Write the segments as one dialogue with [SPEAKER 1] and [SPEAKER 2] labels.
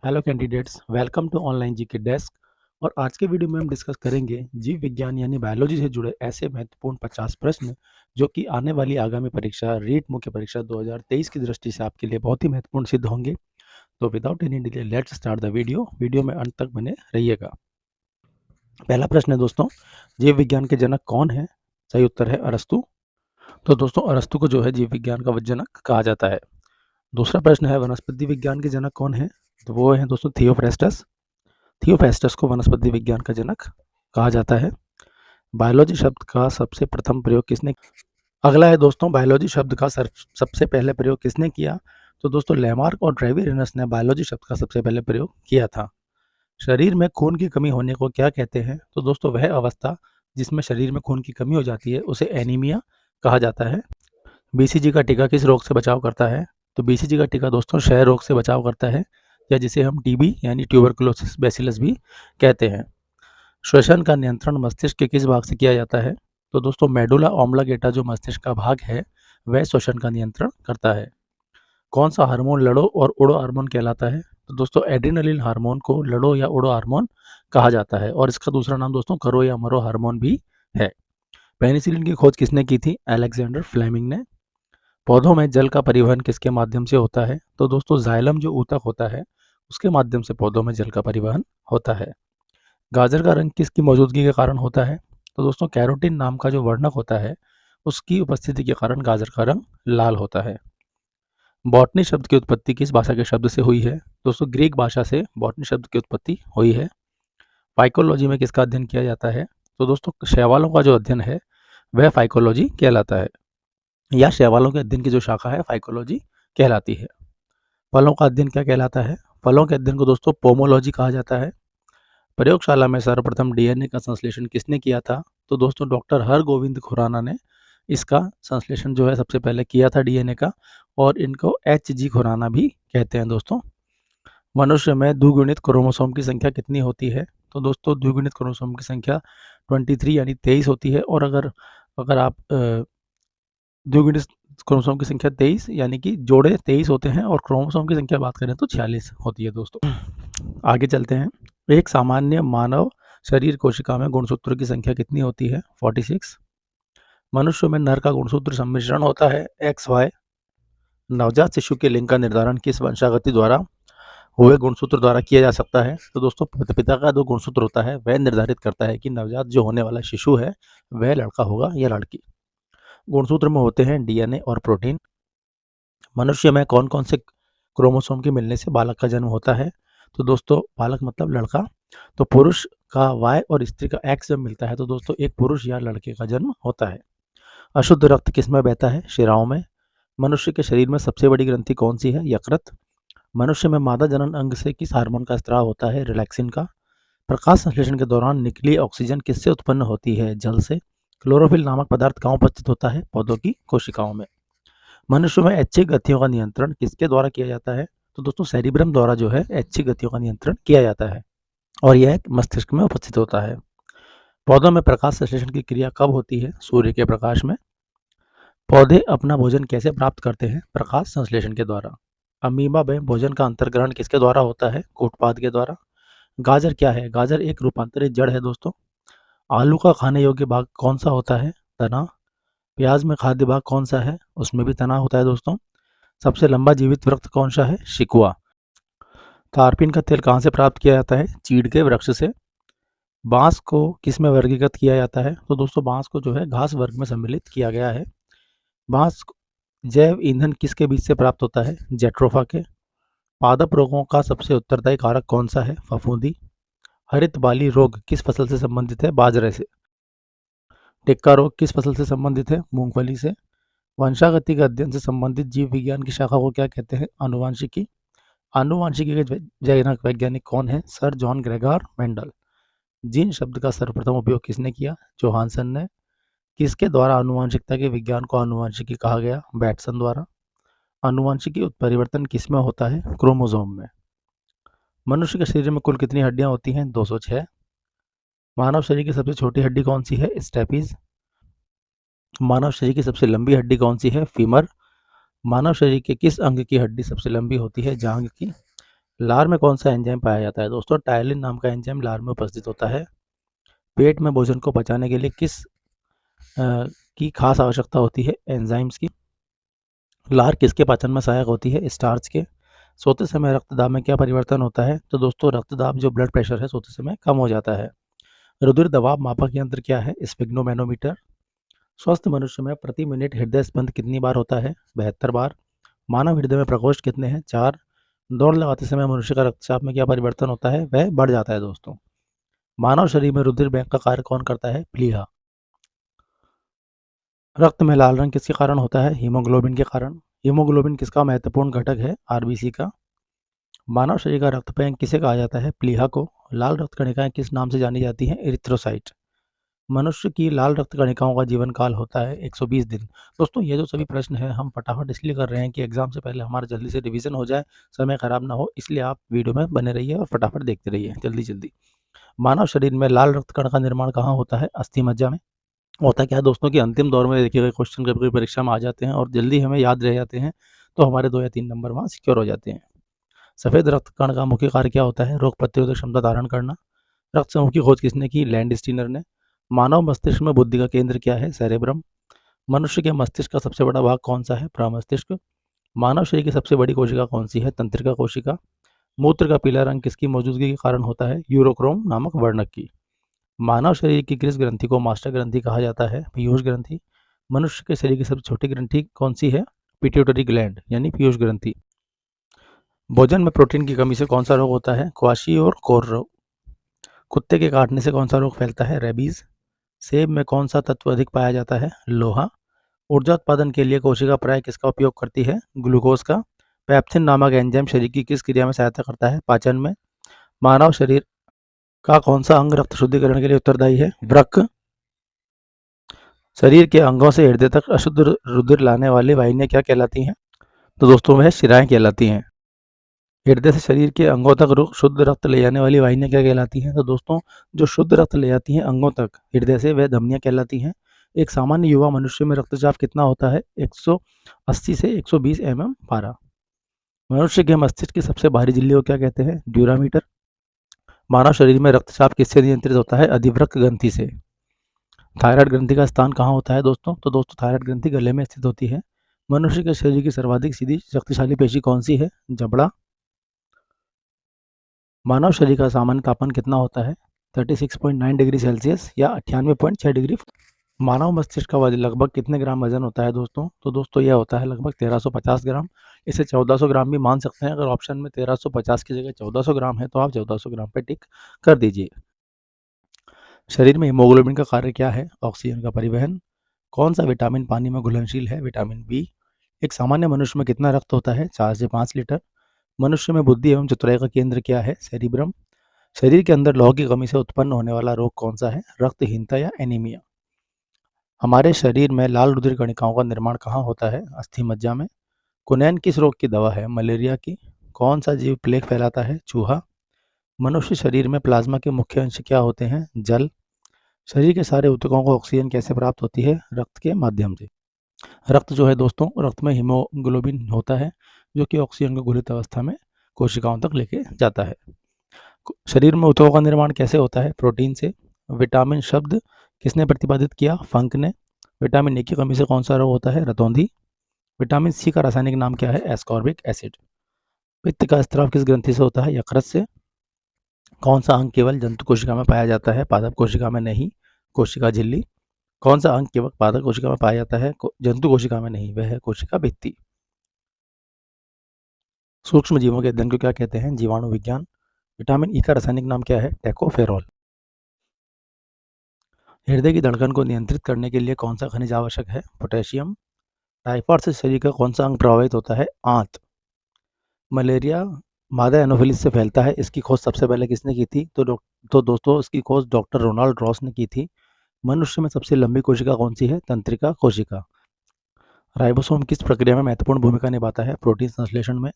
[SPEAKER 1] Hello candidates, welcome to online GK desk. और आज के वीडियो में हम डिस्कस करेंगे जीव विज्ञान यानी बायोलॉजी से जुड़े ऐसे महत्वपूर्ण 50 प्रश्न जो कि आने वाली आगामी परीक्षा रीट मुख्य परीक्षा 2023 की दृष्टि से आपके लिए बहुत ही महत्वपूर्ण सिद्ध होंगे। तो without any delay let's start the video में अंत तक बने रहिएगा। पहला प्रश्न है दोस्तों, जीव विज्ञान के जनक कौन है? सही उत्तर है अरस्तु। तो दोस्तों अरस्तु को जो है जीव विज्ञान का जनक कहा जाता है। दूसरा प्रश्न है, वनस्पति विज्ञान के जनक कौन है? तो वो है दोस्तों थियोफ्रेस्टस। थियोफेस्टस को वनस्पति विज्ञान का जनक कहा जाता है। बायोलॉजी शब्द का सबसे प्रथम प्रयोग किसने? अगला है दोस्तों, बायोलॉजी शब्द का सबसे पहले प्रयोग किसने किया? तो दोस्तों लेमार्क और ट्रेवियरिनस ने बायोलॉजी शब्द का सबसे पहले प्रयोग किया था। शरीर में खून की कमी होने को क्या कहते हैं? तो दोस्तों वह अवस्था जिसमें शरीर में खून की कमी हो जाती है उसे एनीमिया कहा जाता है। बीसीजी का टीका किस रोग से बचाव करता है? तो बीसीजी का टीका दोस्तों क्षय रोग से बचाव करता है, या जिसे हम टीबी यानी ट्यूबरकुलोसिस बैसिलस भी कहते हैं। श्वसन का नियंत्रण मस्तिष्क के किस भाग से किया जाता है? तो दोस्तों मेडुला ऑब्लांगेटा जो मस्तिष्क का भाग है वह श्वसन का नियंत्रण करता है। कौन सा हार्मोन लड़ो और उड़ो हार्मोन कहलाता है? तो दोस्तों एड्रेनलिन हार्मोन को लड़ो या उड़ो हार्मोन कहा जाता है, और इसका दूसरा नाम दोस्तों करो या मरो हार्मोन भी है। पेनिसिलिन की खोज किसने की थी? अलेक्जेंडर फ्लेमिंग ने। पौधों में जल का परिवहन किसके माध्यम से होता है? तो दोस्तों जाइलम जो ऊतक होता है उसके माध्यम से पौधों में जल का परिवहन होता है। गाजर का रंग किसकी मौजूदगी के कारण होता है? तो दोस्तों कैरोटीन नाम का जो वर्णक होता है उसकी उपस्थिति के कारण गाजर का रंग लाल होता है। बॉटनी शब्द की उत्पत्ति किस भाषा के शब्द से हुई है? दोस्तों ग्रीक भाषा से बॉटनी शब्द की उत्पत्ति हुई है। फाइकोलॉजी में किसका अध्ययन किया जाता है? तो दोस्तों शैवालों का जो अध्ययन है वह फाइकोलॉजी कहलाता है, या शैवालों के अध्ययन की जो शाखा है फाइकोलॉजी कहलाती है। फलों का अध्ययन क्या कहलाता है? फलों के अध्ययन को दोस्तों पोमोलॉजी कहा जाता है। प्रयोगशाला में सर्वप्रथम डीएनए का संश्लेषण किसने किया था? तो दोस्तों डॉक्टर हरगोविंद खुराना ने इसका संश्लेषण जो है सबसे पहले किया था डीएनए का, और इनको एच.जी. खुराना भी कहते हैं दोस्तों। मनुष्य में द्विगुणित क्रोमोसोम की संख्या कितनी होती है? तो दोस्तों द्विगुणित क्रोमोसोम की संख्या 23 यानी 23 होती है, और अगर अगर आप द्विगुणित क्रोमोसोम की संख्या 23 यानी कि जोड़े 23 होते हैं, और क्रोमोसोम की संख्या बात करें तो 46 होती है दोस्तों। आगे चलते हैं। एक सामान्य मानव शरीर कोशिका में गुणसूत्र की संख्या कितनी होती है? 46। मनुष्य में नर का गुणसूत्र सम्मिश्रण होता है XY। नवजात शिशु के लिंग का निर्धारण किस वंशागति द्वारा हुए गुणसूत्र द्वारा किया जा सकता है? तो दोस्तों पिता का जो गुणसूत्र होता है वह निर्धारित करता है कि नवजात जो होने वाला शिशु है वह लड़का होगा या लड़की। गुणसूत्र में होते हैं डीएनए और प्रोटीन। मनुष्य में कौन कौन से क्रोमोसोम के मिलने से बालक का जन्म होता है? तो दोस्तों बालक मतलब लड़का। तो पुरुष का Y और स्त्री का X जब मिलता है तो दोस्तों एक पुरुष या लड़के का जन्म होता है। अशुद्ध रक्त किसमें बहता है? शिराओं में। मनुष्य के शरीर में सबसे बड़ी ग्रंथि कौन सी है? यकृत। मनुष्य में मादा जनन अंग से किस हार्मोन का स्त्राव होता है? रिलैक्सिन का। प्रकाश संश्लेषण के दौरान निकली ऑक्सीजन किससे उत्पन्न होती है? जल से। क्लोरोफिल नामक पदार्थ कहाँ उपस्थित होता है? पौधों की कोशिकाओं में। मनुष्य में ऐच्छिक गतियों का नियंत्रण किसके द्वारा किया जाता है? तो दोस्तों सेरिब्रम द्वारा जो है ऐच्छिक गतियों का नियंत्रण किया जाता है, और यह मस्तिष्क में उपस्थित होता है। पौधों में प्रकाश संश्लेषण की क्रिया कब होती है? सूर्य के प्रकाश में। पौधे अपना भोजन कैसे प्राप्त करते हैं? प्रकाश संश्लेषण के द्वारा। अमीबा में भोजन का अंतर्ग्रहण किसके द्वारा होता है? कूटपाद के द्वारा। गाजर क्या है? गाजर एक रूपांतरित जड़ है दोस्तों। आलू का खाने योग्य भाग कौन सा होता है? तना। प्याज में खाद्य भाग कौन सा है? उसमें भी तना होता है दोस्तों। सबसे लंबा जीवित वृक्ष कौन सा है? शिकुआ। तारपीन का तेल कहाँ से प्राप्त किया जाता है? चीड़ के वृक्ष से। बांस को किस में वर्गीकृत किया जाता है? तो दोस्तों बांस को जो है घास वर्ग में सम्मिलित किया गया है। बांस जैव ईंधन किसके बीच से प्राप्त होता है? जेट्रोफा के। पादप रोगों का सबसे उत्तरदायी कारक कौन सा है? फफूंदी। हरित बाली रोग किस फसल से संबंधित है? बाजरे से। टिक्का रोग किस फसल से संबंधित है? मूंगफली से। वंशागति के अध्ययन से संबंधित जीव विज्ञान की शाखा को क्या कहते हैं? आनुवांशिकी। आनुवांशिकी के जनक वैज्ञानिक कौन है? Sir John Gregor Mendel. Gene शब्द का सर्वप्रथम उपयोग किसने किया? जोहानसन ने। किसके द्वारा आनुवांशिकता के विज्ञान को आनुवांशिकी कहा गया? बैटसन द्वारा। आनुवांशिकी उत्परिवर्तन किस में होता है? क्रोमोसोम में। मनुष्य के शरीर में कुल कितनी हड्डियां होती हैं? 206। मानव शरीर की सबसे छोटी हड्डी कौन सी है? स्टेपीज। मानव शरीर की सबसे लंबी हड्डी कौन सी है? फीमर। मानव शरीर के किस अंग की हड्डी सबसे लंबी होती है? जांघ की। लार में कौन सा एंजाइम पाया जाता है? दोस्तों टायलिन नाम का एंजाइम लार में उपस्थित होता है। पेट में भोजन को पचाने के लिए किस की खास आवश्यकता होती है? एंजाइम्स की। लार किसके पाचन में सहायक होती है? स्टार्च के। सोते समय रक्तदाब में क्या परिवर्तन होता है? तो दोस्तों रक्तदाब जो ब्लड प्रेशर है सोते समय कम हो जाता है। रुधिर दबाव मापक यंत्र क्या है? स्फिग्नोमेनोमीटर। स्वस्थ मनुष्य में प्रति मिनट हृदय स्पंद कितनी बार होता है? 72 बार। मानव हृदय में प्रकोष्ठ कितने हैं? 4। दौड़ लगाते समय मनुष्य का रक्तचाप में क्या परिवर्तन होता है? वह बढ़ जाता है दोस्तों। मानव शरीर में रुधिर बैंक का कार्य कौन करता है? प्लीहा। रक्त में लाल रंग किसके कारण होता है? हीमोग्लोबिन के कारण। हीमोग्लोबिन किसका महत्वपूर्ण घटक है? आरबीसी का। मानव शरीर का रक्त बैंक किसे कहा जाता है? प्लीहा को। लाल रक्त कणिकाएं किस नाम से जानी जाती हैं? इरिथ्रोसाइट। मनुष्य की लाल रक्त कणिकाओं का जीवन काल होता है 120 दिन। दोस्तों ये जो सभी प्रश्न हैं हम फटाफट इसलिए कर रहे हैं कि एग्जाम से पहले हमारा जल्दी से रिवीजन हो जाए, समय खराब ना हो, इसलिए आप वीडियो में बने रहिए और फटाफट देखते रहिए जल्दी जल्दी। मानव शरीर में लाल रक्त कण का निर्माण कहाँ होता है? अस्थि मज्जा में। होता क्या है दोस्तों कि अंतिम दौर में देखिएगा क्वेश्चन कभी कभी परीक्षा में आ जाते हैं और जल्दी हमें याद रह जाते हैं, तो हमारे 2 या 3 नंबर वहाँ सिक्योर हो जाते हैं। सफेद रक्त कण का मुख्य कार्य क्या होता है? रोग प्रतिरोधक क्षमता धारण करना। रक्त समूह की खोज किसने की? लैंड स्टीनर ने। मानव मस्तिष्क में बुद्धि का केंद्र क्या है? सेरेब्रम। मनुष्य के मस्तिष्क का सबसे बड़ा भाग कौन सा है? प्रमस्तिष्क। मानव शरीर की सबसे बड़ी कोशिका कौन सी है? तंत्रिका कोशिका। मूत्र का पीला रंग किसकी मौजूदगी के कारण होता है? यूरोक्रोम नामक वर्णक की। मानव शरीर की किस ग्रंथि को मास्टर ग्रंथि कहा जाता है? पीयूष ग्रंथि। मनुष्य के शरीर की सबसे छोटी ग्रंथि कौन सी है? पिट्यूटरी ग्लैंड यानी पीयूष ग्रंथि। भोजन में प्रोटीन की कमी से कौन सा रोग होता है? क्वाशी और कोर रोग। कुत्ते के काटने से कौन सा रोग फैलता है? रेबीज। सेब में कौन सा तत्व अधिक पाया जाता है? लोहा। ऊर्जा उत्पादन के लिए कोशिका प्राय किसका उपयोग करती है? ग्लूकोज का। पेप्सिन नामक एंजाइम शरीर की किस क्रिया में सहायता करता है? पाचन में। मानव शरीर का कौन सा अंग रक्त शुद्धिकरण के लिए उत्तरदायी है? वृक्क। शरीर के अंगों से हृदय तक अशुद्ध रुधिर लाने वाली वाहिनियां क्या कहलाती हैं? तो दोस्तों वह शिराएं कहलाती हैं। हृदय से शरीर के अंगों तक शुद्ध रक्त ले जाने वाली वाहिनियां क्या कहलाती हैं? तो दोस्तों जो शुद्ध रक्त ले जाती हैं अंगों तक हृदय से वह धमनियां कहलाती हैं। एक सामान्य युवा मनुष्य में रक्तचाप कितना होता है? 180 से 120 mm पारा। मनुष्य के मस्तिष्क की सबसे भारी झिल्ली को क्या कहते हैं? ड्यूरामीटर। मानव शरीर में रक्तचाप किससे नियंत्रित होता है? अधिवृक्क ग्रंथि से। थायराइड ग्रंथि का स्थान कहाँ होता है दोस्तों? तो दोस्तों थायराइड ग्रंथि गले में स्थित होती है। मनुष्य के शरीर की सर्वाधिक सीधी शक्तिशाली पेशी कौन सी है? जबड़ा। मानव शरीर का सामान्य तापमान कितना होता है? 36.9 डिग्री सेल्सियस या 98.6 डिग्री। मानव मस्तिष्क का लगभग कितने ग्राम वजन होता है दोस्तों? तो दोस्तों यह होता है लगभग 1350 ग्राम। इसे 1400 ग्राम भी मान सकते हैं। अगर ऑप्शन में 1350 की जगह 1400 ग्राम है तो आप 1400 ग्राम पे टिक कर दीजिए। शरीर में हीमोग्लोबिन का कार्य क्या है? ऑक्सीजन का परिवहन। कौन सा विटामिन पानी में घुलनशील है? Vitamin B. एक सामान्य मनुष्य में कितना रक्त होता है? 4 से 5 लीटर। मनुष्य में बुद्धि एवं चतुराई का केंद्र क्या है? सेरिब्रम। शरीर के अंदर लौह की कमी से उत्पन्न होने वाला रोग कौन सा है? रक्तहीनता या एनीमिया। हमारे शरीर में लाल रुधिर कणिकाओं का निर्माण कहाँ होता है? अस्थि मज्जा में। कुनैन किस रोग की दवा है? मलेरिया की। कौन सा जीव प्लेग फैलाता है? चूहा। मनुष्य शरीर में प्लाज्मा के मुख्य अंश क्या होते हैं? जल। शरीर के सारे ऊतकों को ऑक्सीजन कैसे प्राप्त होती है? रक्त के माध्यम से। रक्त जो है दोस्तों रक्त में हीमोग्लोबिन होता है जो कि ऑक्सीजन को घुलित अवस्था में कोशिकाओं तक लेके जाता है। शरीर में ऊतकों का निर्माण कैसे होता है? प्रोटीन से। विटामिन शब्द किसने प्रतिपादित किया? फंक ने। विटामिन ए की कमी से कौन सा रोग होता है? रतौंधी। विटामिन सी का रासायनिक नाम क्या है? Ascorbic acid. पित्त का स्त्राव किस ग्रंथि से होता है? यकृत से। कौन सा अंग केवल जंतु कोशिका में पाया जाता है? पादप कोशिका में नहीं। कोशिका झिल्ली। कौन सा अंग केवल पादप कोशिका में पाया जाता है? जंतु कोशिका में नहीं, वह है कोशिका भित्ति। सूक्ष्म जीवों के अध्ययन को क्या कहते हैं? जीवाणु विज्ञान। विटामिन ई का रासायनिक नाम क्या है? टैकोफेरॉल। हृदय की धड़कन को नियंत्रित करने के लिए कौन सा खनिज आवश्यक है? पोटेशियम। टाइफाइड से शरीर का कौन सा अंग प्रभावित होता है? आंत। मलेरिया मादा एनोफिलिस से फैलता है, इसकी खोज सबसे पहले किसने की थी? तो दोस्तों इसकी खोज डॉक्टर रोनाल्ड रॉस ने की थी। मनुष्य में सबसे लंबी कोशिका कौन सी है? तंत्रिका कोशिका। राइबोसोम किस प्रक्रिया में महत्वपूर्ण भूमिका निभाता है? प्रोटीन संश्लेषण में।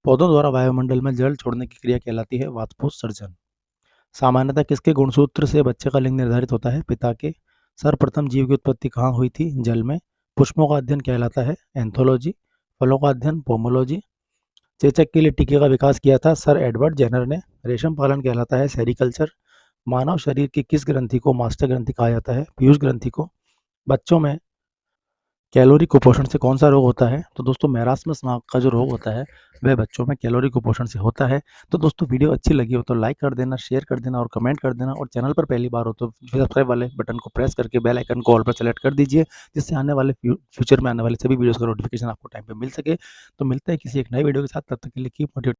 [SPEAKER 1] पौधों द्वारा वायुमंडल में जल छोड़ने की क्रिया कहलाती है वाष्पोत्सर्जन। सामान्यतः किसके गुणसूत्र से बच्चे का लिंग निर्धारित होता है? पिता के। सर्वप्रथम जीव की उत्पत्ति कहाँ हुई थी? जल में। पुष्पों का अध्ययन कहलाता है एंथोलॉजी। फलों का अध्ययन पोमोलॉजी। चेचक के लिए टीके का विकास किया था सर एडवर्ड जेनर ने। रेशम पालन कहलाता है सेरिकल्चर। मानव शरीर की किस ग्रंथि को मास्टर ग्रंथि कहा जाता है? पीयूष ग्रंथि को। बच्चों में कैलोरी कुपोषण से कौन सा रोग होता है? तो दोस्तों मैरास्मस नाम का जो रोग होता है वह बच्चों में कैलोरी कुपोषण से होता है। तो दोस्तों वीडियो अच्छी लगी हो तो लाइक कर देना, शेयर कर देना और कमेंट कर देना, और चैनल पर पहली बार हो तो सब्सक्राइब वाले बटन को प्रेस करके बेल आइकन को ऑल पर सेलेक्ट कर दीजिए, जिससे आने वाले फ्यूचर में आने वाले सभी वीडियोस का नोटिफिकेशन आपको टाइम पे मिल सके। तो मिलते हैं किसी एक नई वीडियो के साथ, तब तक के लिए कीप मोटिवेटेड।